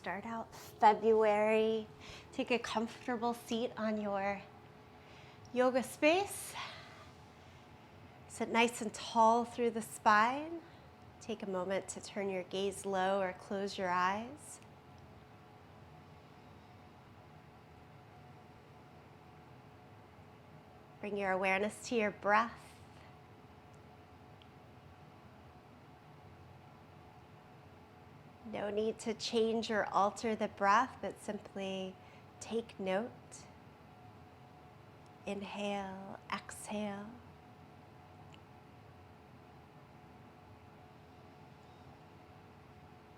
start out February. Take a comfortable seat on your yoga space. Sit nice and tall through the spine. Take a moment to turn your gaze low or close your eyes. Bring your awareness to your breath. No need to change or alter the breath, but simply take note. Inhale, exhale.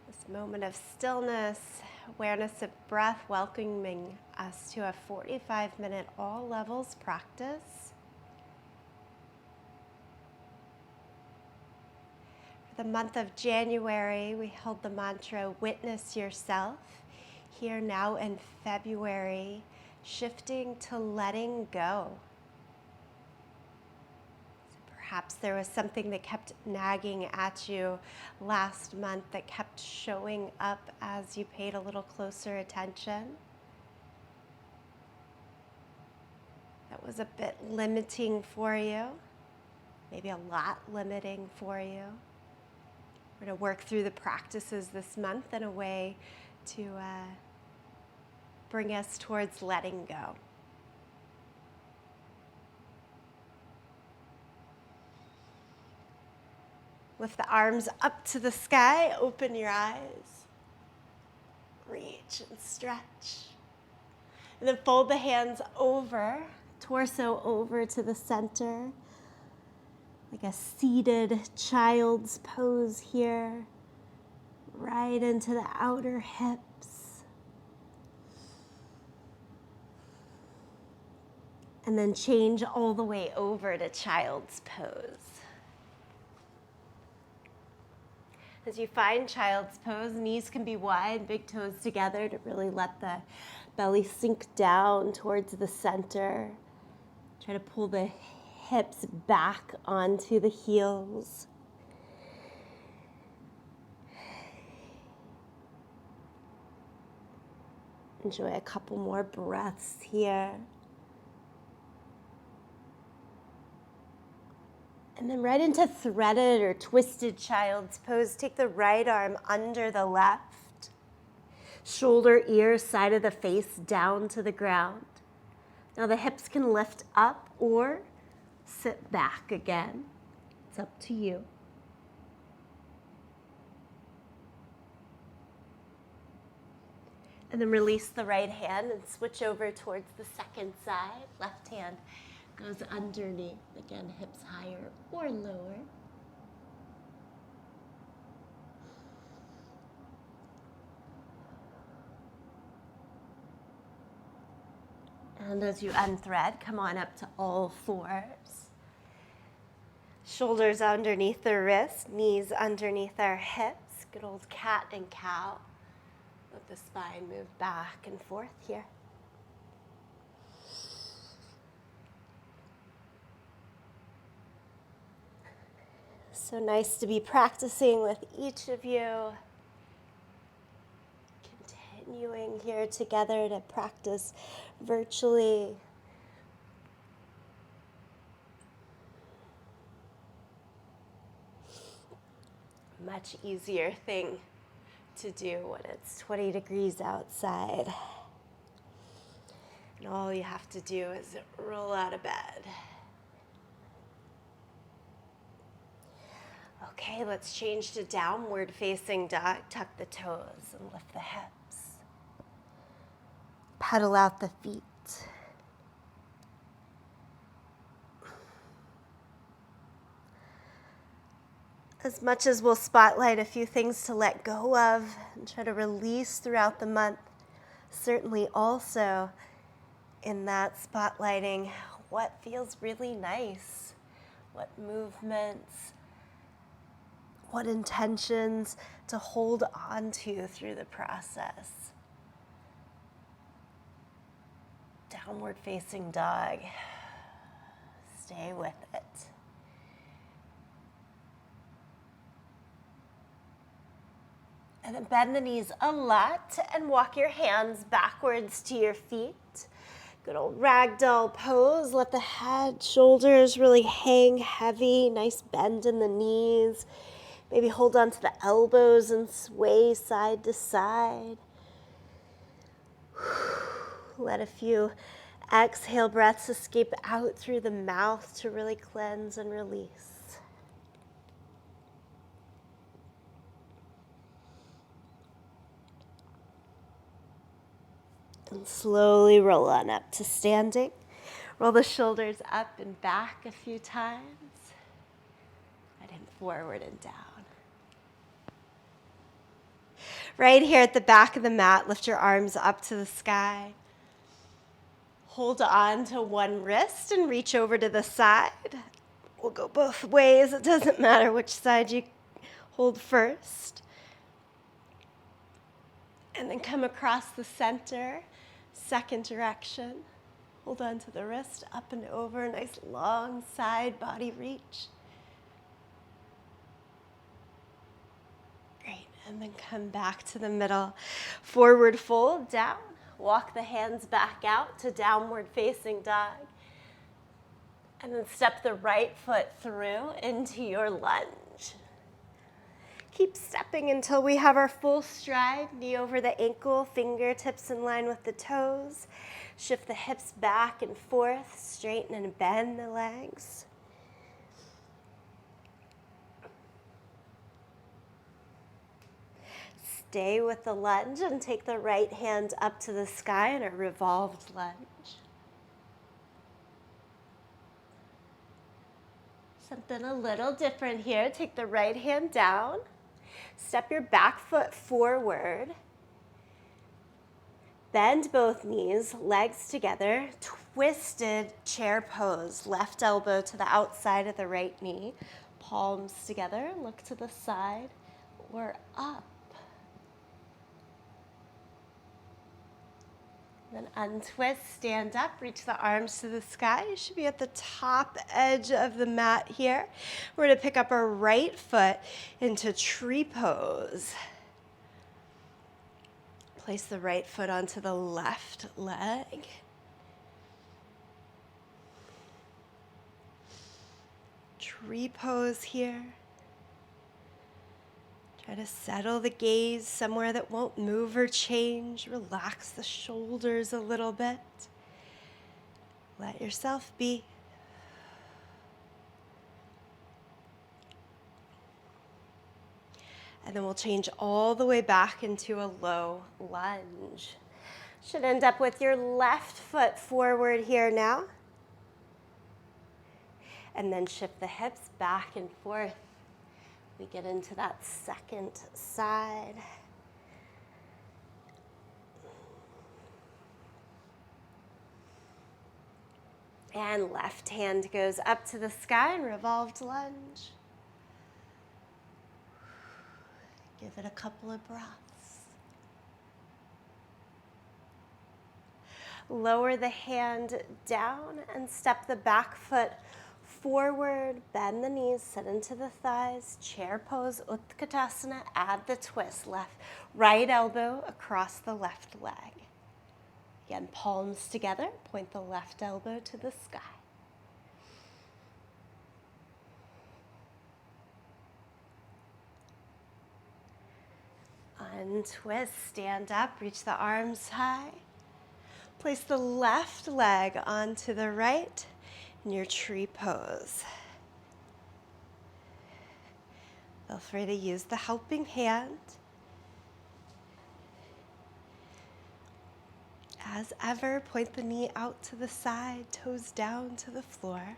This moment of stillness, awareness of breath, welcoming us to a 45-minute all levels practice. For the month of January, we held the mantra, witness yourself. Here now in February, shifting to letting go. Perhaps there was something that kept nagging at you last month that kept showing up as you paid a little closer attention. That was a bit limiting for you, maybe a lot limiting for you. We're going to work through the practices this month in a way to bring us towards letting go. Lift the arms up to the sky, open your eyes. Reach and stretch. And then fold the hands over, torso over to the center, like a seated child's pose here, right into the outer hips. And then change all the way over to child's pose. As you find child's pose, knees can be wide, big toes together to really let the belly sink down towards the center. Try to pull the hips back onto the heels. Enjoy a couple more breaths here. And then right into threaded or twisted child's pose. Take the right arm under the left. Shoulder, ear, side of the face down to the ground. Now the hips can lift up or sit back again. It's up to you. And then release the right hand and switch over towards the second side. Left hand goes underneath, again, hips higher or lower. And as you unthread, come on up to all fours. Shoulders underneath the wrists, knees underneath our hips. Good old cat and cow. Let the spine move back and forth here. So nice to be practicing with each of you. Continuing here together to practice virtually. Much easier thing to do when it's 20 degrees outside. And all you have to do is roll out of bed. Okay, let's change to downward facing dog. Tuck the toes and lift the hips. Pedal out the feet. As much as we'll spotlight a few things to let go of and try to release throughout the month, certainly also in that spotlighting what feels really nice, what movements, what intentions to hold on to through the process. Downward facing dog. Stay with it. And then bend the knees a lot and walk your hands backwards to your feet. Good old ragdoll pose. Let the head, shoulders really hang heavy. Nice bend in the knees. Maybe hold on to the elbows and sway side to side. Let a few exhale breaths escape out through the mouth to really cleanse and release. And slowly roll on up to standing. Roll the shoulders up and back a few times. And then forward and down. Right here at the back of the mat, lift your arms up to the sky. Hold on to one wrist and reach over to the side. We'll go both ways. It doesn't matter which side you hold first. And then come across the center, second direction. Hold on to the wrist, up and over, nice long side body reach. Great, and then come back to the middle. Forward fold, down. Walk the hands back out to downward facing dog. And then step the right foot through into your lunge. Keep stepping until we have our full stride, knee over the ankle, fingertips in line with the toes. Shift the hips back and forth, straighten and bend the legs. Stay with the lunge and take the right hand up to the sky in a revolved lunge. Something a little different here. Take the right hand down. Step your back foot forward. Bend both knees, legs together. Twisted chair pose. Left elbow to the outside of the right knee. Palms together. Look to the side or up. Then untwist, stand up, reach the arms to the sky. You should be at the top edge of the mat here. We're going to pick up our right foot into tree pose. Place the right foot onto the left leg. Tree pose here. Try to settle the gaze somewhere that won't move or change. Relax the shoulders a little bit. Let yourself be. And then we'll change all the way back into a low lunge. Should end up with your left foot forward here now. And then shift the hips back and forth. We get into that second side. And left hand goes up to the sky in revolved lunge. Give it a couple of breaths. Lower the hand down and step the back foot forward, bend the knees, sit into the thighs, chair pose, Utkatasana, add the twist, right elbow across the left leg. Again, palms together, point the left elbow to the sky. Untwist, stand up, reach the arms high. Place the left leg onto the right in your tree pose. Feel free to use the helping hand. As ever, point the knee out to the side, toes down to the floor.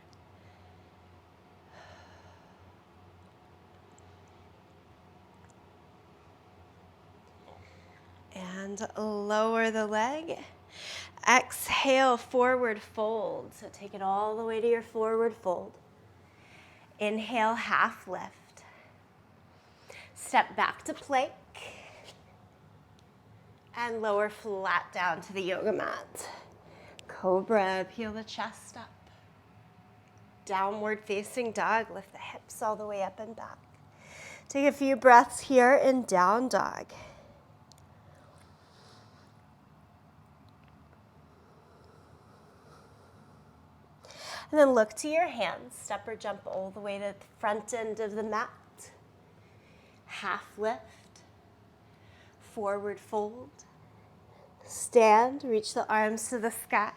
And lower the leg. Exhale, forward fold. So take it all the way to your forward fold. Inhale, half lift. Step back to plank. And lower flat down to the yoga mat. Cobra, peel the chest up. Downward facing dog, lift the hips all the way up and back. Take a few breaths here in down dog. And then look to your hands. Step or jump all the way to the front end of the mat. Half lift. Forward fold. Stand, reach the arms to the sky.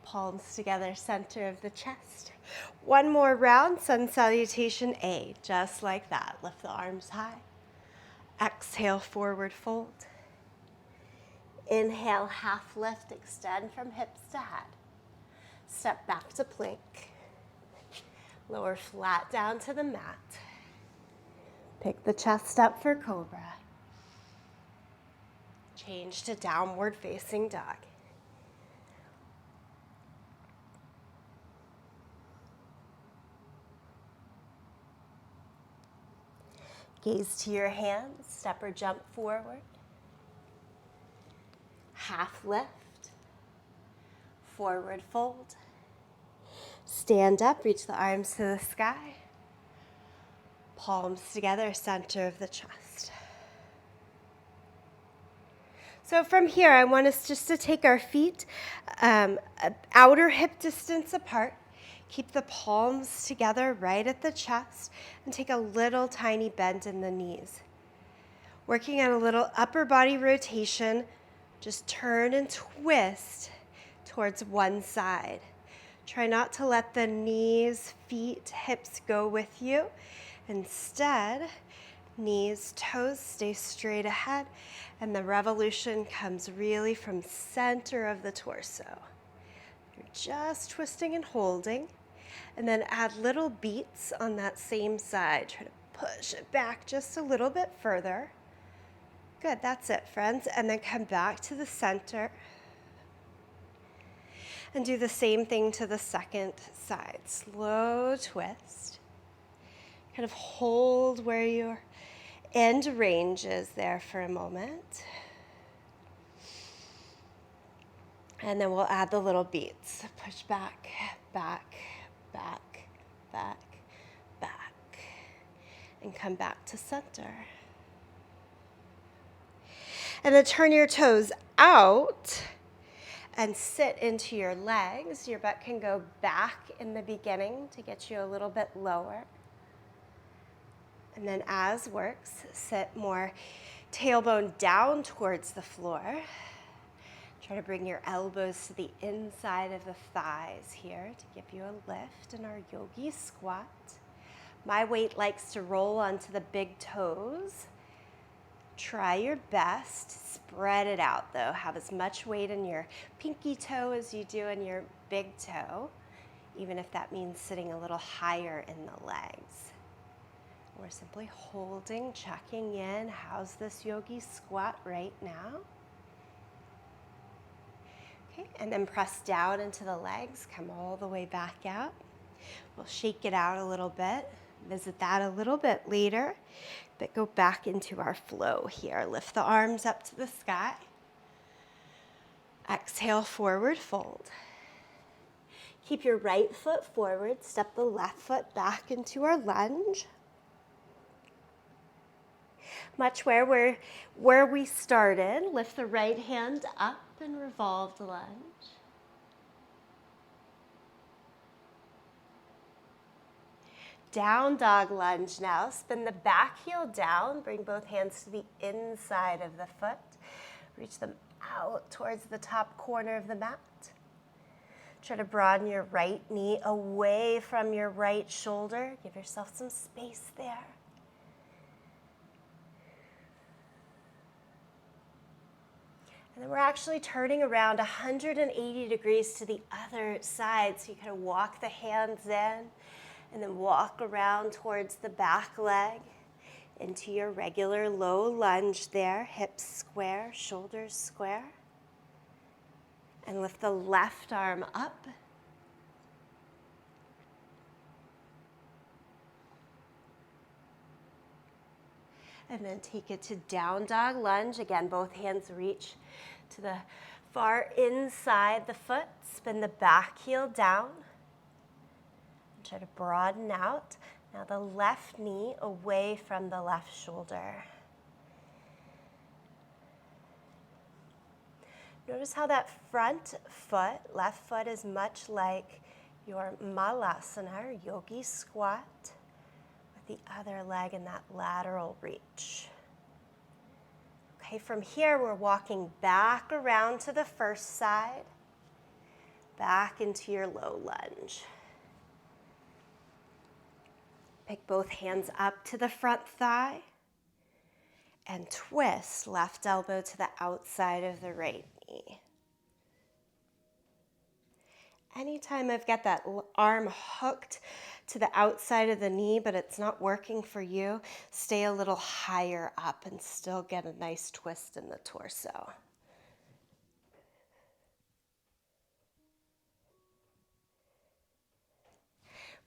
Palms together, center of the chest. One more round, sun salutation A, just like that. Lift the arms high. Exhale, forward fold. Inhale, half lift, extend from hips to head. Step back to plank. Lower flat down to the mat. Pick the chest up for cobra. Change to downward facing dog. Gaze to your hands, step or jump forward. Half lift, forward fold. Stand up, reach the arms to the sky. Palms together, center of the chest. So from here, I want us just to take our feet outer hip distance apart. Keep the palms together right at the chest and take a little tiny bend in the knees. Working on a little upper body rotation, just turn and twist towards one side. Try not to let the knees, feet, hips go with you. Instead, knees, toes stay straight ahead, and the revolution comes really from center of the torso. You're just twisting and holding, and then add little beats on that same side. Try to push it back just a little bit further. Good, that's it, friends. And then come back to the center. And do the same thing to the second side. Slow twist. Kind of hold where your end range is there for a moment. And then we'll add the little beats. Push back, back, back, back, back. And come back to center. And then turn your toes out and sit into your legs. Your butt can go back in the beginning to get you a little bit lower. And then as works, sit more tailbone down towards the floor. Try to bring your elbows to the inside of the thighs here to give you a lift in our yogi squat. My weight likes to roll onto the big toes. Try your best. Spread it out though. Have as much weight in your pinky toe as you do in your big toe, even if that means sitting a little higher in the legs. We're simply holding, checking in. How's this yogi squat right now? Okay, and then press down into the legs. Come all the way back out. We'll shake it out a little bit. Visit that a little bit later, but go back into our flow here. Lift the arms up to the sky. Exhale, forward fold. Keep your right foot forward. Step the left foot back into our lunge. Much where we started, lift the right hand up and revolve the lunge. Down dog lunge now. Spin the back heel down. Bring both hands to the inside of the foot. Reach them out towards the top corner of the mat. Try to broaden your right knee away from your right shoulder. Give yourself some space there. And then we're actually turning around 180 degrees to the other side. So you kind of walk the hands in. And then walk around towards the back leg into your regular low lunge there. Hips square, shoulders square. And lift the left arm up. And then take it to down dog lunge. Again, both hands reach to the far inside the foot. Spin the back heel down. Try to broaden out. Now the left knee away from the left shoulder. Notice how that front foot, left foot, is much like your malasana, or yogi squat, with the other leg in that lateral reach. Okay, from here we're walking back around to the first side, back into your low lunge. Pick both hands up to the front thigh and twist left elbow to the outside of the right knee. Anytime I've got that arm hooked to the outside of the knee, but it's not working for you, stay a little higher up and still get a nice twist in the torso.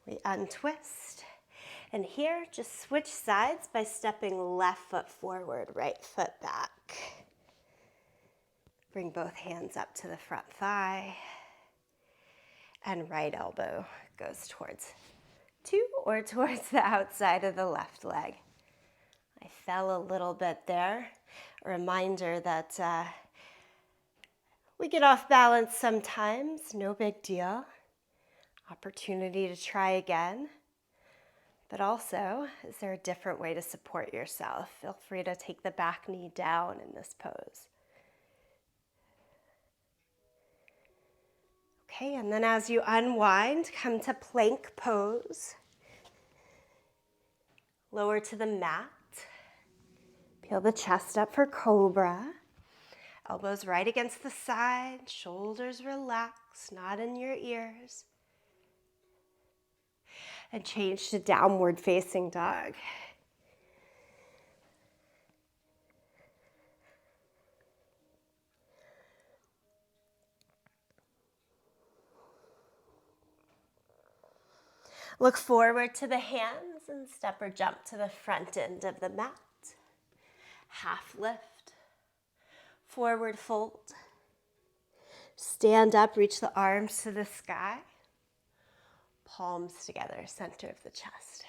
We untwist. And here, just switch sides by stepping left foot forward, right foot back. Bring both hands up to the front thigh. And right elbow goes towards the outside of the left leg. I fell a little bit there. A reminder that we get off balance sometimes, no big deal. Opportunity to try again. But also, is there a different way to support yourself? Feel free to take the back knee down in this pose. Okay, and then as you unwind, come to plank pose. Lower to the mat. Peel the chest up for cobra. Elbows right against the side, shoulders relaxed, not in your ears. And change to downward facing dog. Look forward to the hands and step or jump to the front end of the mat. Half lift, forward fold. Stand up, reach the arms to the sky. Palms together, center of the chest.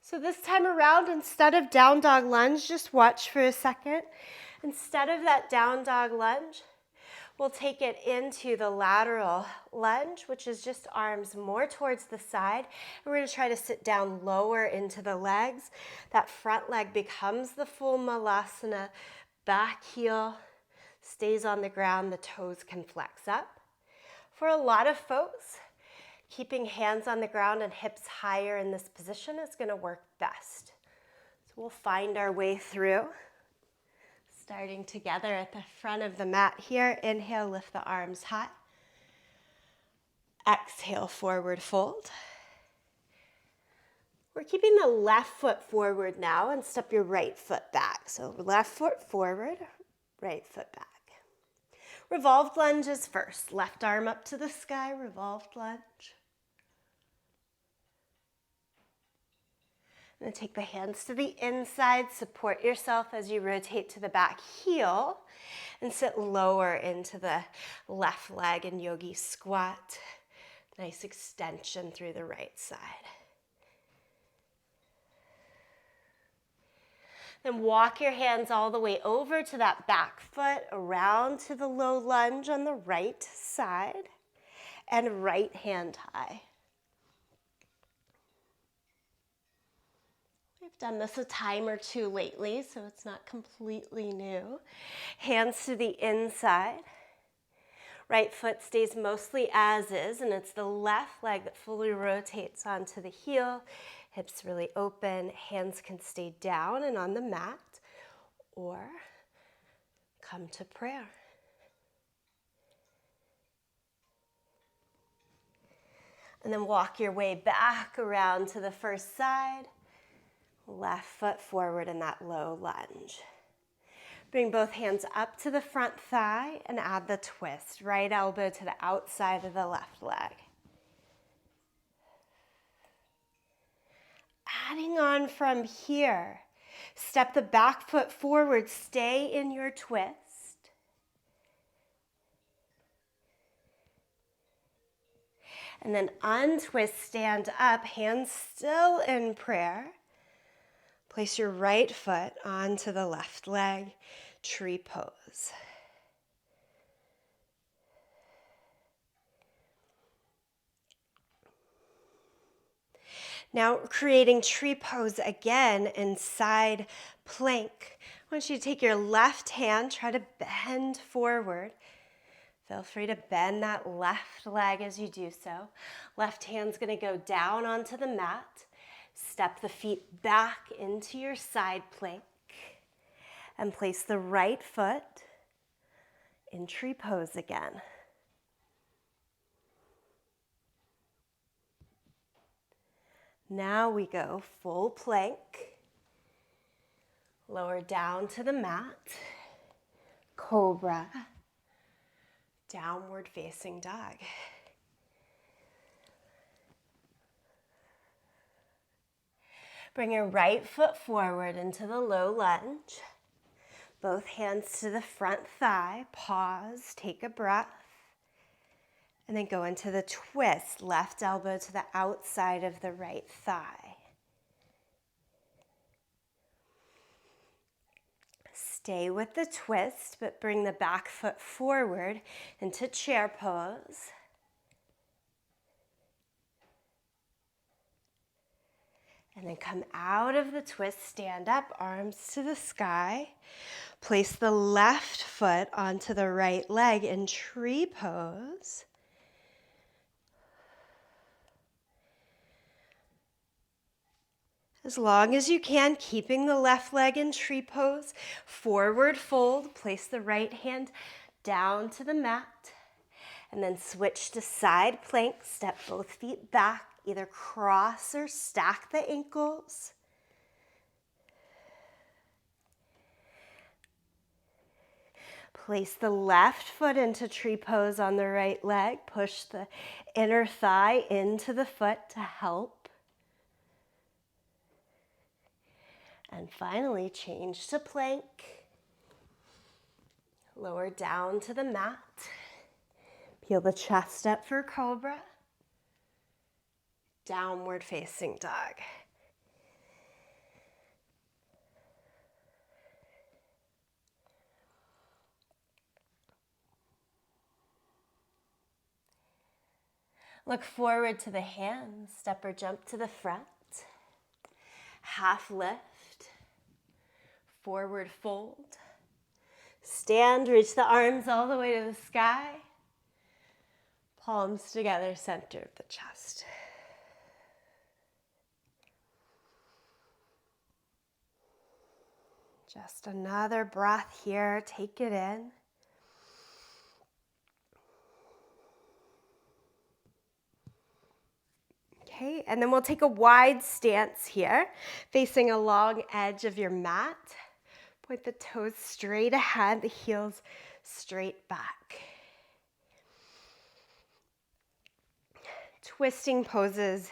So this time around, instead of down dog lunge, just watch for a second. Instead of that down dog lunge, we'll take it into the lateral lunge, which is just arms more towards the side. And we're going to try to sit down lower into the legs. That front leg becomes the full malasana. Back heel stays on the ground. The toes can flex up. For a lot of folks, keeping hands on the ground and hips higher in this position is going to work best. So we'll find our way through. Starting together at the front of the mat here. Inhale, lift the arms high. Exhale, forward fold. We're keeping the left foot forward now and step your right foot back. So left foot forward, right foot back. Revolved lunges first. Left arm up to the sky, revolved lunge. And then take the hands to the inside, support yourself as you rotate to the back heel and sit lower into the left leg in yogi squat. Nice extension through the right side. Then walk your hands all the way over to that back foot, around to the low lunge on the right side, and right hand high. We've done this a time or two lately, so it's not completely new. Hands to the inside. Right foot stays mostly as is, and it's the left leg that fully rotates onto the heel. Hips really open. Hands can stay down and on the mat, or come to prayer. And then walk your way back around to the first side. Left foot forward in that low lunge. Bring both hands up to the front thigh and add the twist. Right elbow to the outside of the left leg. Adding on from here, step the back foot forward, stay in your twist. And then untwist, stand up, hands still in prayer. Place your right foot onto the left leg, tree pose. Now creating tree pose again in side plank. I want you to take your left hand, try to bend forward. Feel free to bend that left leg as you do so. Left hand's gonna go down onto the mat. Step the feet back into your side plank and place the right foot in tree pose again. Now we go full plank. Lower down to the mat. Cobra. Downward facing dog. Bring your right foot forward into the low lunge. Both hands to the front thigh. Pause, take a breath. And then go into the twist. Left elbow to the outside of the right thigh. Stay with the twist, but bring the back foot forward into chair pose. And then come out of the twist, stand up, arms to the sky. Place the left foot onto the right leg in tree pose. As long as you can, keeping the left leg in tree pose. Forward fold, place the right hand down to the mat. And then switch to side plank, step both feet back, either cross or stack the ankles. Place the left foot into tree pose on the right leg. Push the inner thigh into the foot to help. And finally, change to plank. Lower down to the mat. Peel the chest up for cobra. Downward facing dog. Look forward to the hands. Step or jump to the front. Half lift. Forward fold. Stand, reach the arms all the way to the sky. Palms together, center of the chest. Just another breath here. Take it in. Okay, and then we'll take a wide stance here, facing a long edge of your mat. Point the toes straight ahead, the heels straight back. Twisting poses,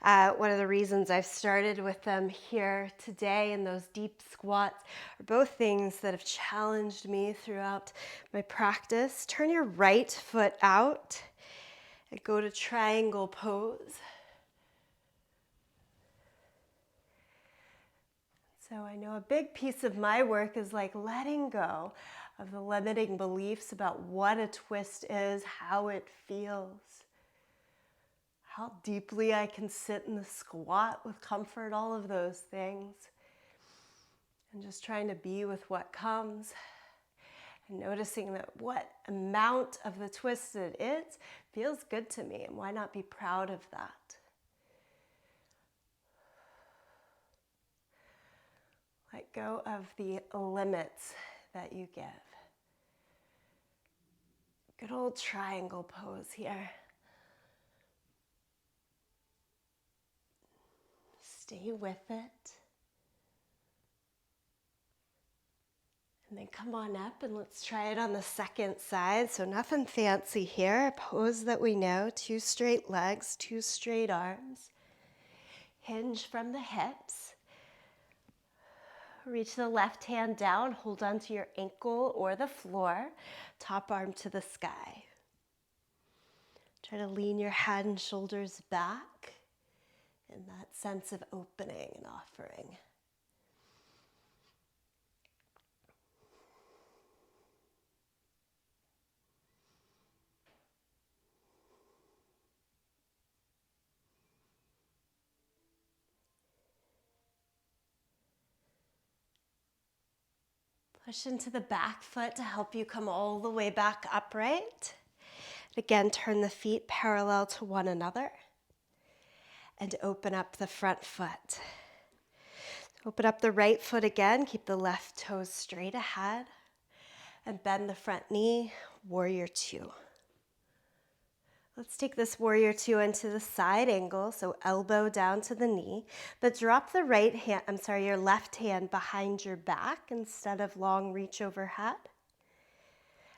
one of the reasons I've started with them here today, and those deep squats are both things that have challenged me throughout my practice. Turn your right foot out and go to triangle pose. So I know a big piece of my work is like letting go of the limiting beliefs about what a twist is, how it feels, how deeply I can sit in the squat with comfort, all of those things. And just trying to be with what comes and noticing that what amount of the twist it is feels good to me, and why not be proud of that? Let go of the limits that you give. Good old triangle pose here. Stay with it. And then come on up and let's try it on the second side. So nothing fancy here. A pose that we know. 2 straight legs, 2 straight arms. Hinge from the hips. Reach the left hand down, hold onto your ankle or the floor, top arm to the sky. Try to lean your head and shoulders back in that sense of opening and offering. Push into the back foot to help you come all the way back upright. Again, turn the feet parallel to one another and open up the front foot. Open up the right foot again, keep the left toes straight ahead and bend the front knee, warrior two. Let's take this warrior two into the side angle, so elbow down to the knee, but drop the your left hand behind your back instead of long reach overhead.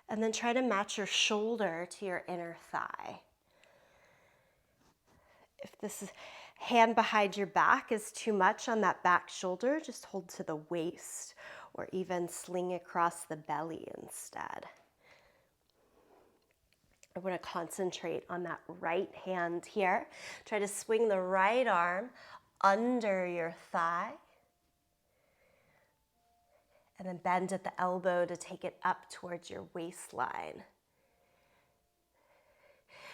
And then try to match your shoulder to your inner thigh. If this hand behind your back is too much on that back shoulder, just hold to the waist or even sling across the belly instead. I want to concentrate on that right hand here. Try to swing the right arm under your thigh. And then bend at the elbow to take it up towards your waistline.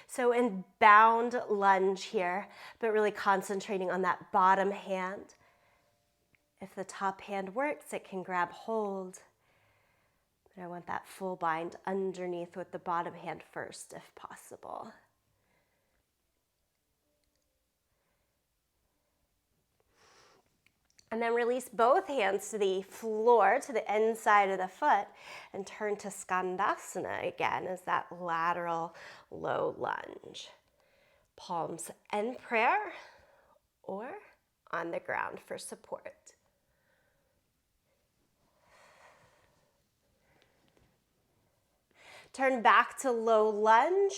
So in bound lunge here, but really concentrating on that bottom hand. If the top hand works, it can grab hold. But I want that full bind underneath with the bottom hand first, if possible. And then release both hands to the floor, to the inside of the foot, and turn to Skandasana again as that lateral low lunge. Palms in prayer or on the ground for support. Turn back to low lunge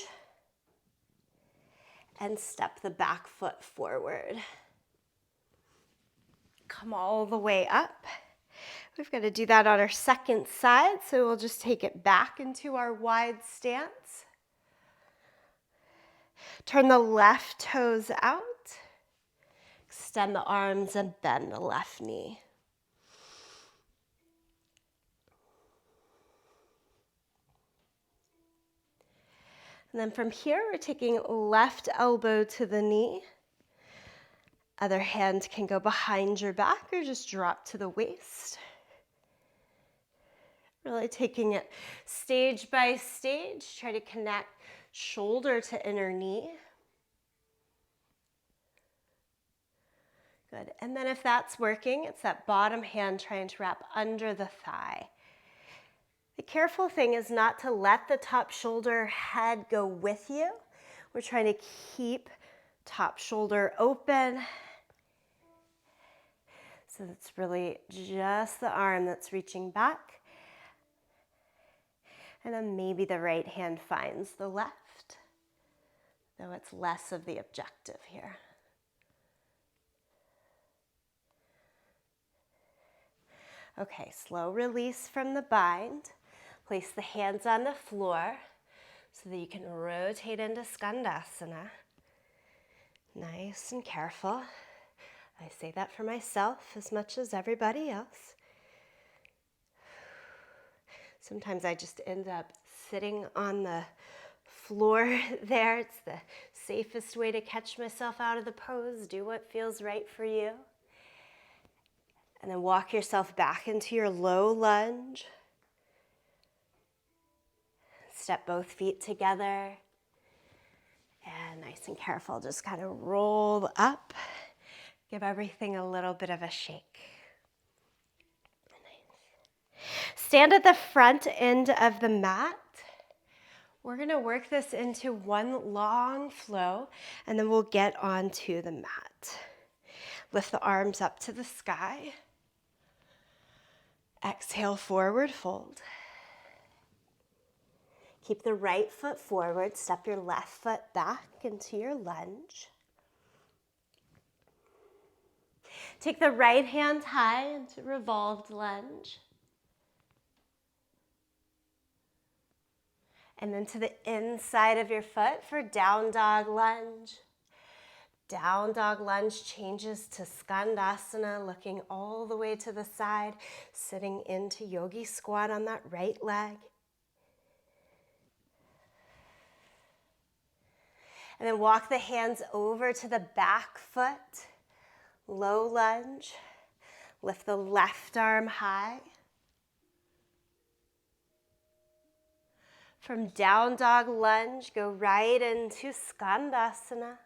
and step the back foot forward. Come all the way up. We've got to do that on our second side, so we'll just take it back into our wide stance. Turn the left toes out. Extend the arms and bend the left knee. And then from here, we're taking left elbow to the knee. Other hand can go behind your back or just drop to the waist. Really taking it stage by stage. Try to connect shoulder to inner knee. Good. And then if that's working, it's that bottom hand trying to wrap under the thigh. The careful thing is not to let the top shoulder head go with you. We're trying to keep top shoulder open. So it's really just the arm that's reaching back. And then maybe the right hand finds the left, though it's less of the objective here. Okay, slow release from the bind. Place the hands on the floor so that you can rotate into Skandasana. Nice and careful. I say that for myself as much as everybody else. Sometimes I just end up sitting on the floor there. It's the safest way to catch myself out of the pose. Do what feels right for you. And then walk yourself back into your low lunge. Step both feet together. And nice and careful, just kind of roll up. Give everything a little bit of a shake. Nice. Stand at the front end of the mat. We're going to work this into one long flow, and then we'll get onto the mat. Lift the arms up to the sky. Exhale, forward fold. Keep the right foot forward. Step your left foot back into your lunge. Take the right hand high into revolved lunge. And then to the inside of your foot for down dog lunge. Down dog lunge changes to Skandasana, looking all the way to the side, sitting into yogi squat on that right leg. And then walk the hands over to the back foot, low lunge. Lift the left arm high. From down dog lunge, go right into Skandasana.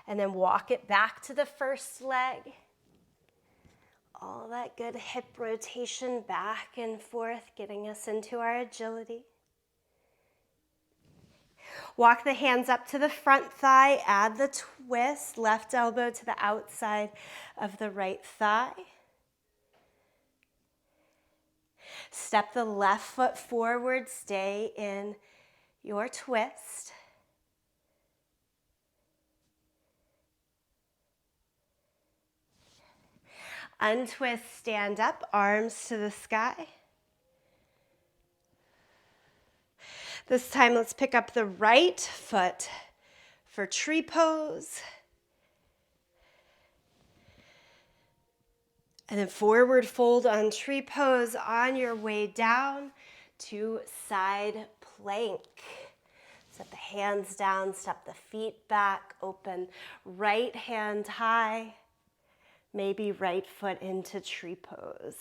And then walk it back to the first leg. All that good hip rotation back and forth, getting us into our agility. Walk the hands up to the front thigh, add the twist, left elbow to the outside of the right thigh. Step the left foot forward, stay in your twist. Untwist, stand up, arms to the sky. This time, let's pick up the right foot for tree pose. And then forward fold on tree pose on your way down to side plank. Set the hands down, step the feet back, open right hand high, maybe right foot into tree pose.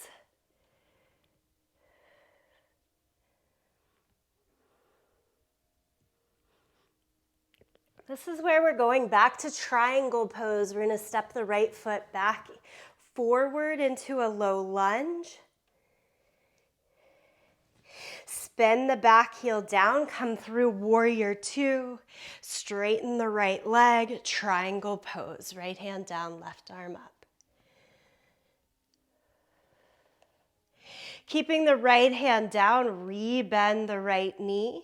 This is where we're going back to triangle pose. We're going to step the right foot back forward into a low lunge. Spin the back heel down, come through warrior two, straighten the right leg, triangle pose. Right hand down, left arm up. Keeping the right hand down, re-bend the right knee.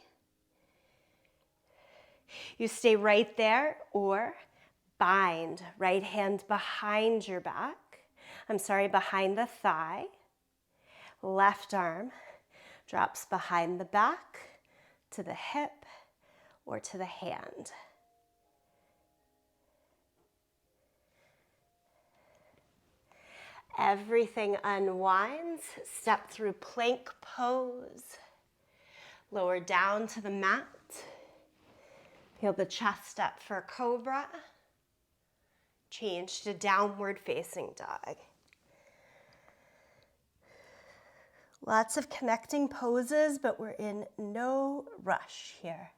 You stay right there or bind right hand behind your back. Behind the thigh. Left arm drops behind the back to the hip or to the hand. Everything unwinds. Step through plank pose. Lower down to the mat. Feel the chest up for cobra. Change to downward facing dog. Lots of connecting poses, but we're in no rush here.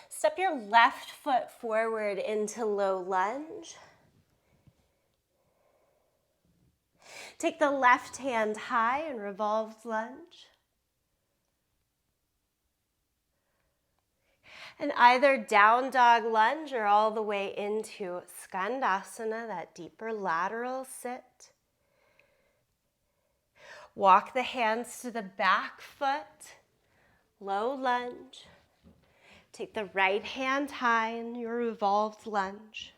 Step your left foot forward into low lunge. Take the left hand high in revolved lunge. And either down dog lunge or all the way into Skandasana, that deeper lateral sit. Walk the hands to the back foot, low lunge. Take the right hand high in your revolved lunge.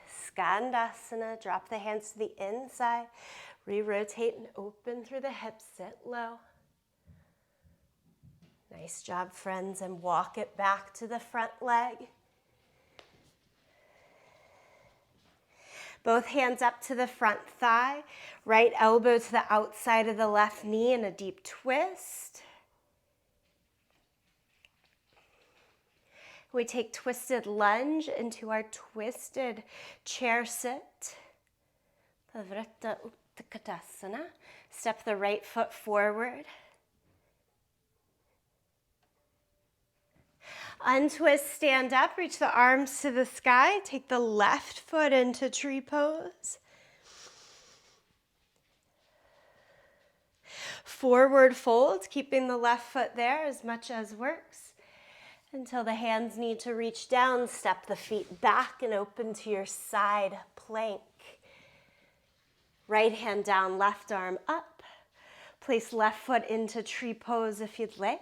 Skandasana, drop the hands to the inside, re-rotate and open through the hips, sit low. Nice job, friends, and walk it back to the front leg. Both hands up to the front thigh, right elbow to the outside of the left knee in a deep twist. We take twisted lunge into our twisted chair sit. Pavrita Utkatasana. Step the right foot forward. Untwist, stand up, reach the arms to the sky. Take the left foot into tree pose. Forward fold, keeping the left foot there as much as works. Until the hands need to reach down, step the feet back and open to your side plank. Right hand down, left arm up. Place left foot into tree pose if you'd like.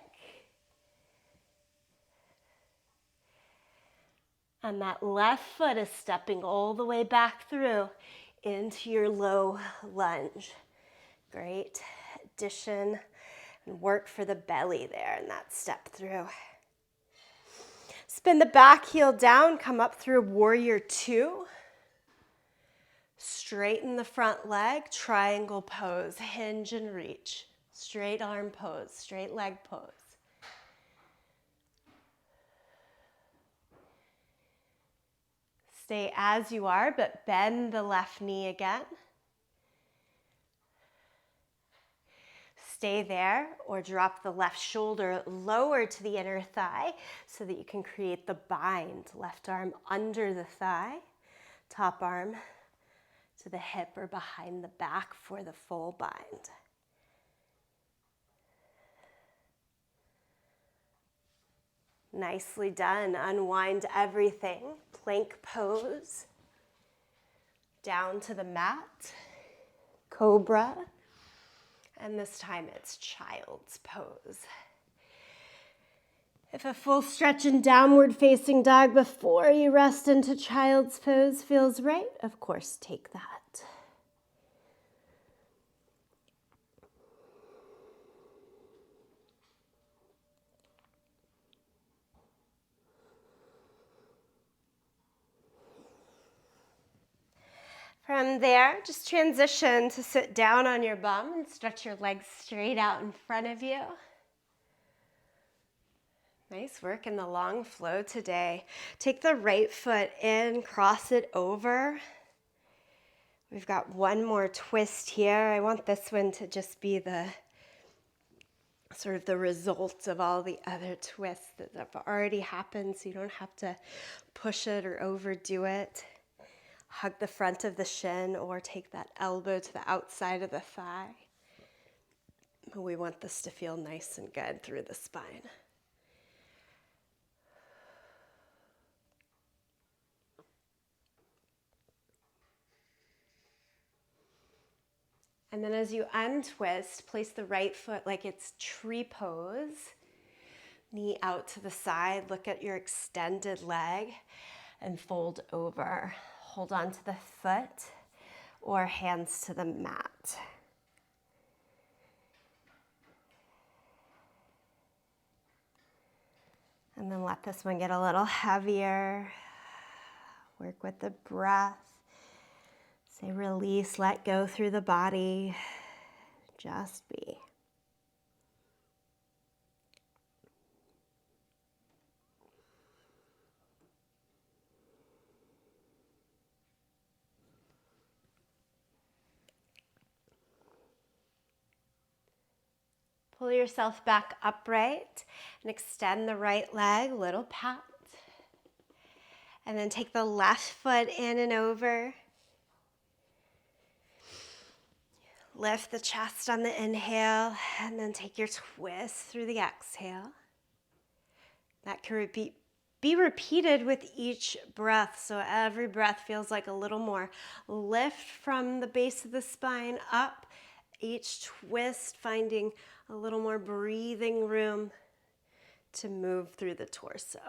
And that left foot is stepping all the way back through into your low lunge. Great addition and work for the belly there in that step through. Spin the back heel down, come up through warrior two. Straighten the front leg, triangle pose, hinge and reach. Straight arm pose, straight leg pose. Stay as you are, but bend the left knee again. Stay there or drop the left shoulder lower to the inner thigh so that you can create the bind. Left arm under the thigh, top arm to the hip or behind the back for the full bind. Nicely done. Unwind everything. Plank pose. Down to the mat. Cobra. And this time it's child's pose. If a full stretch in downward facing dog before you rest into child's pose feels right, of course, take that. From there, just transition to sit down on your bum and stretch your legs straight out in front of you. Nice work in the long flow today. Take the right foot in, cross it over. We've got one more twist here. I want this one to just be the sort of the result of all the other twists that have already happened, so you don't have to push it or overdo it. Hug the front of the shin or take that elbow to the outside of the thigh. We want this to feel nice and good through the spine. And then as you untwist, place the right foot like it's tree pose. Knee out to the side, look at your extended leg and fold over. Hold on to the foot or hands to the mat. And then let this one get a little heavier. Work with the breath. Say release, let go through the body. Just be. Pull yourself back upright and extend the right leg, little pat. And then take the left foot in and over. Lift the chest on the inhale and then take your twist through the exhale. That can be repeated with each breath, so every breath feels like a little more lift from the base of the spine up. Each twist finding a little more breathing room to move through the torso.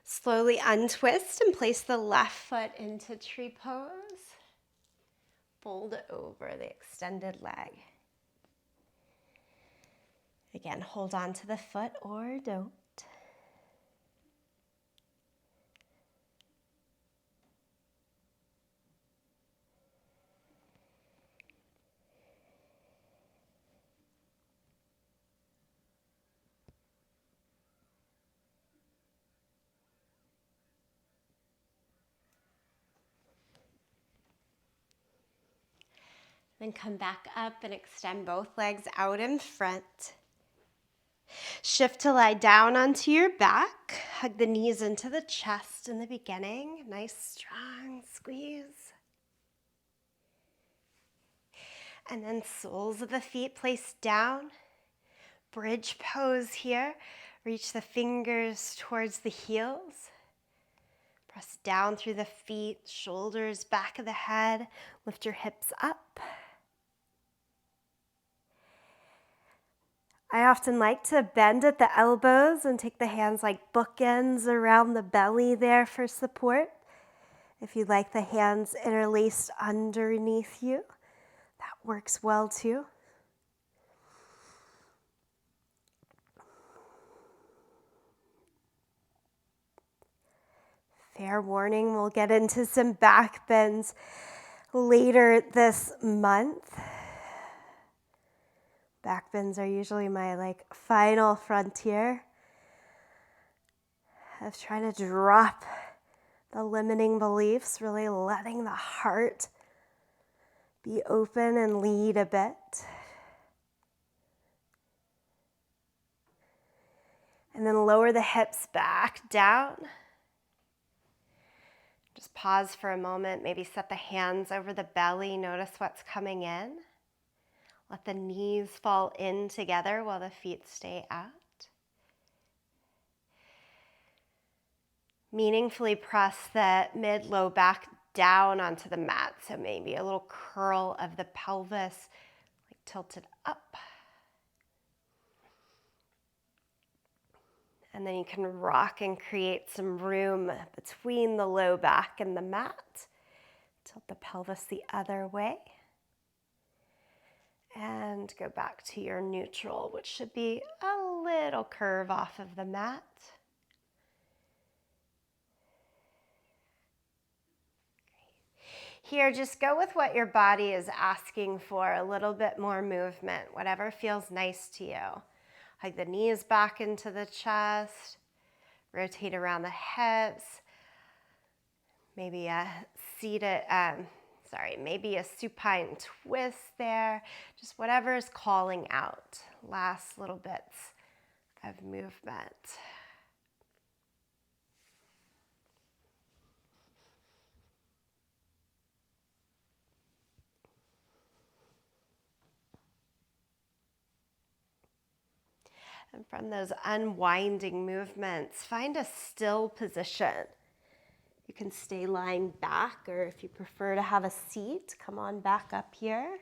Slowly untwist and place the left foot into tree pose. Fold over the extended leg. Again, hold on to the foot or don't. Then come back up and extend both legs out in front. Shift to lie down onto your back. Hug the knees into the chest in the beginning. Nice strong squeeze. And then soles of the feet placed down. Bridge pose here. Reach the fingers towards the heels. Press down through the feet, shoulders, back of the head. Lift your hips up. I often like to bend at the elbows and take the hands like bookends around the belly there for support. If you'd like the hands interlaced underneath you, that works well too. Fair warning, we'll get into some back bends later this month. Back bends are usually my final frontier of trying to drop the limiting beliefs, really letting the heart be open and lead a bit. And then lower the hips back down. Just pause for a moment, maybe set the hands over the belly, notice what's coming in. Let the knees fall in together while the feet stay out. Meaningfully press the mid-low back down onto the mat, so maybe a little curl of the pelvis, tilted up. And then you can rock and create some room between the low back and the mat. Tilt the pelvis the other way. And go back to your neutral, which should be a little curve off of the mat. Here, just go with what your body is asking for, a little bit more movement, whatever feels nice to you. Hug the knees back into the chest, rotate around the hips, maybe a maybe a supine twist there, just whatever is calling out. Last little bits of movement. And from those unwinding movements, find a still position. You can stay lying back, or if you prefer to have a seat, come on back up here.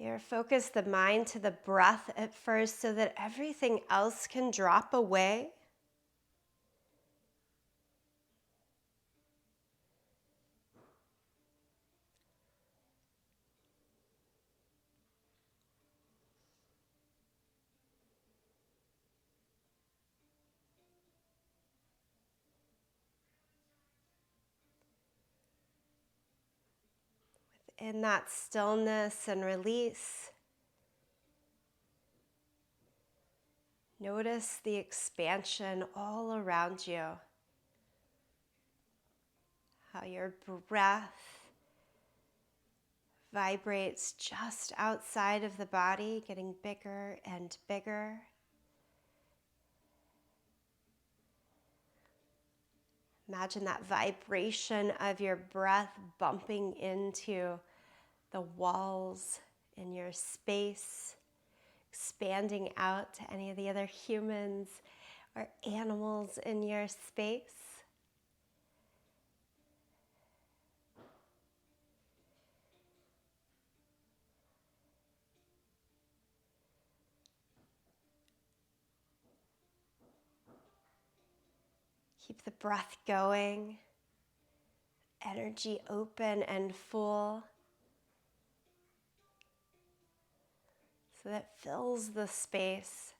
Here, focus the mind to the breath at first so that everything else can drop away. In that stillness and release, notice the expansion all around you. How your breath vibrates just outside of the body, getting bigger and bigger. Imagine that vibration of your breath bumping into the walls in your space, expanding out to any of the other humans or animals in your space. Keep the breath going, energy open and full, so that fills the space.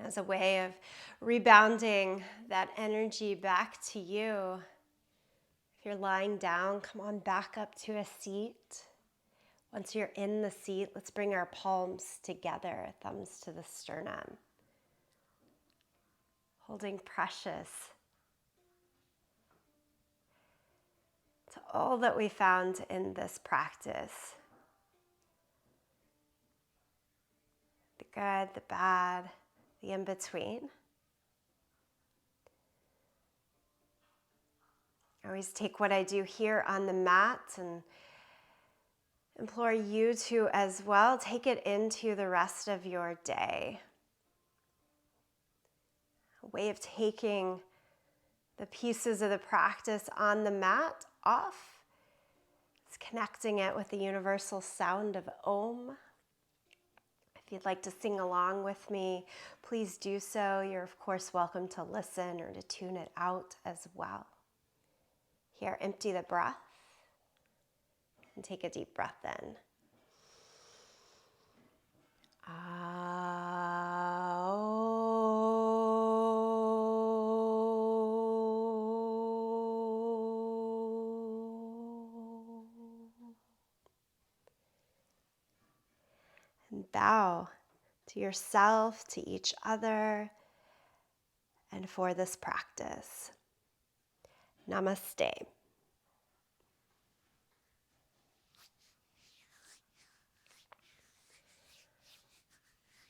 As a way of rebounding that energy back to you, if you're lying down, come on back up to a seat. Once you're in the seat, let's bring our palms together, thumbs to the sternum, holding precious to all that we found in this practice. The good, the bad, the in-between. I always take what I do here on the mat and implore you to as well take it into the rest of your day. A way of taking the pieces of the practice on the mat off. It's connecting it with the universal sound of Om. If you'd like to sing along with me, please do so. You're of course welcome to listen or to tune it out as well. Here, empty the breath and take a deep breath in. And bow to yourself, to each other, and for this practice. Namaste.